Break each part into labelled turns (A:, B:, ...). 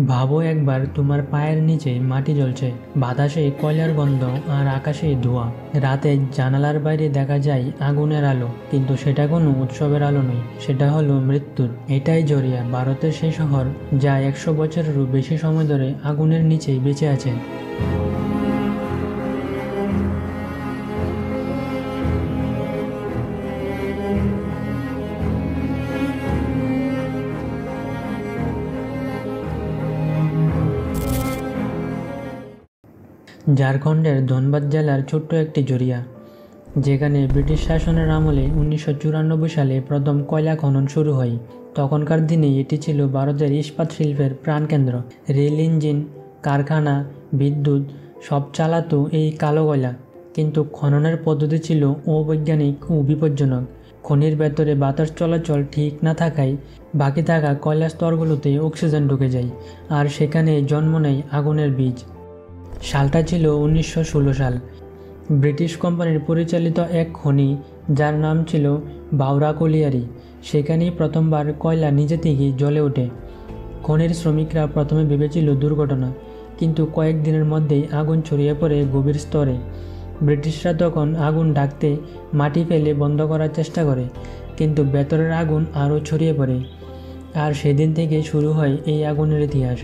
A: ভাবো একবার তোমার পায়ের নিচে মাটি জ্বলছে, বাতাসে কয়লার গন্ধ আর আকাশে ধোঁয়া। রাতে জানালার বাইরে দেখা যায় আগুনের আলো, কিন্তু সেটা কোনো উৎসবের আলো নয়, সেটা হলো মৃত্যুর। এটাই জরিয়া, ভারতের সেই শহর যা 100 বছরেরও বেশি সময় ধরে আগুনের নিচেই বেঁচে আছে। ঝাড়খণ্ডের ধনবাদ জেলার ছোট্ট একটি জরিয়া, যেখানে ব্রিটিশ শাসনের আমলে 1994 সালে প্রথম কয়লা খনন শুরু হয়। তখনকার দিনে এটি ছিল ভারতের ইস্পাত শিল্পের প্রাণকেন্দ্র। রেল ইঞ্জিন, কারখানা, বিদ্যুৎ সব চালাতো এই কালো কয়লা। কিন্তু খননের পদ্ধতি ছিল অবৈজ্ঞানিক ও বিপজ্জনক। খনির ভেতরে বাতাস চলাচল ঠিক না থাকায় বাকি থাকা কয়লা স্তরগুলোতে অক্সিজেন ঢুকে যায়, আর সেখানে জন্ম নেয় আগুনের বীজ। সালটা ছিল 1916 সাল। ব্রিটিশ কোম্পানির পরিচালিত এক খনি, যার নাম ছিল বাওরা কলিয়ারি, সেখানেই প্রথমবার কয়লা নিজে থেকেই জ্বলে ওঠে। খনির শ্রমিকরা প্রথমে ভেবেছিল দুর্ঘটনা, কিন্তু কয়েকদিনের মধ্যেই আগুন ছড়িয়ে পড়ে গভীর স্তরে। ব্রিটিশরা তখন আগুন ঢাকতে মাটি ফেলে বন্ধ করার চেষ্টা করে, কিন্তু ভেতরের আগুন আরও ছড়িয়ে পড়ে। আর সেদিন থেকে শুরু হয় এই আগুনের ইতিহাস,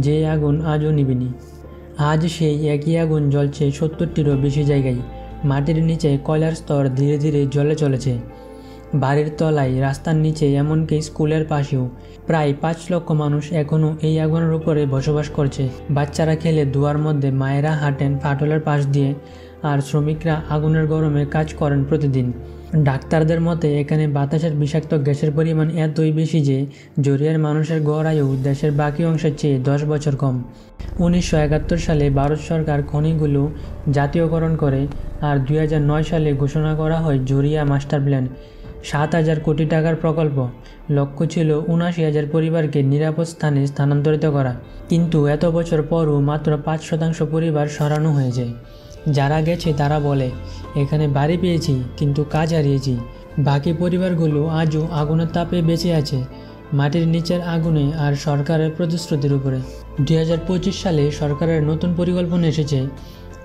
A: যে আগুন আজও নিবেনি। আজ সেই একই আগুন জ্বলছে 70টিরও বেশি জায়গায়। মাটির নিচে কয়লার স্তর ধীরে ধীরে জ্বলে চলেছে, বাড়ির তলায়, রাস্তার নিচে, এমনকি স্কুলের পাশেও। প্রায় 5 লক্ষ মানুষ এখনও এই আগুনের উপরে বসবাস করছে। বাচ্চারা খেলে ধোঁয়ার মধ্যে, মায়েরা হাঁটেন ফাটলের পাশ দিয়ে, আর শ্রমিকরা আগুনের গরমে কাজ করেন প্রতিদিন। ডাক্তারদের মতে এখানে বাতাসের বিষাক্ত গ্যাসের পরিমাণ এতই বেশি যে জরিয়ার মানুষের গড় আয়ু দেশের বাকি অংশের চেয়ে 10 বছর কম। 1971 সালে ভারত সরকার খনিগুলো জাতীয়করণ করে, আর 2009 সালে ঘোষণা করা হয় জরিয়া মাস্টার প্ল্যান। 7,000 কোটি টাকার প্রকল্প। লক্ষ্য ছিল 79,000 পরিবারকে নিরাপদ স্থানে স্থানান্তরিত করা। কিন্তু এত বছর পরও মাত্র 5% পরিবার সরানো হয়েছে। যারা গেছে তারা বলে, এখানে বাড়ি পেয়েছি কিন্তু কাজ হারিয়েছি। বাকি পরিবারগুলো আজও আগুনের তাপে বেঁচে আছে, মাটির নিচের আগুনে আর সরকারের প্রতিশ্রুতির উপরে। 2025 সালে সরকারের নতুন পরিকল্পনা এসেছে,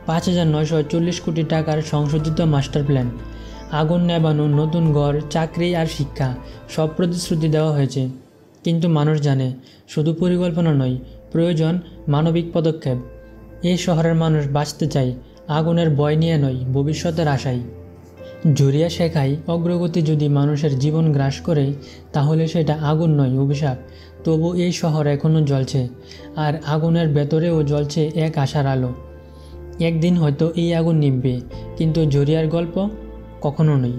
A: 5,940 কোটি টাকার সংশোধিত মাস্টার প্ল্যান। আগুন নেভানো, নতুন ঘর, চাকরি আর শিক্ষা, সব প্রতিশ্রুতি দেওয়া হয়েছে। কিন্তু মানুষ জানে, শুধু পরিকল্পনা নয়, প্রয়োজন মানবিক পদক্ষেপ। এই শহরের মানুষ বাঁচতে চায়, আগুনের ভয় নিয়ে নয়, ভবিষ্যতের আশায়। জরিয়া শেখায়, অগ্রগতি যদি মানুষের জীবন গ্রাস করে, তাহলে সেটা আগুন নয়, অভিশাপ। তবু এই শহর এখনও জ্বলছে, আর আগুনের ভেতরেও জ্বলছে এক আশার আলো। একদিন হয়তো এই আগুন নিভবে, কিন্তু জরিয়ার গল্প কখনো নয়।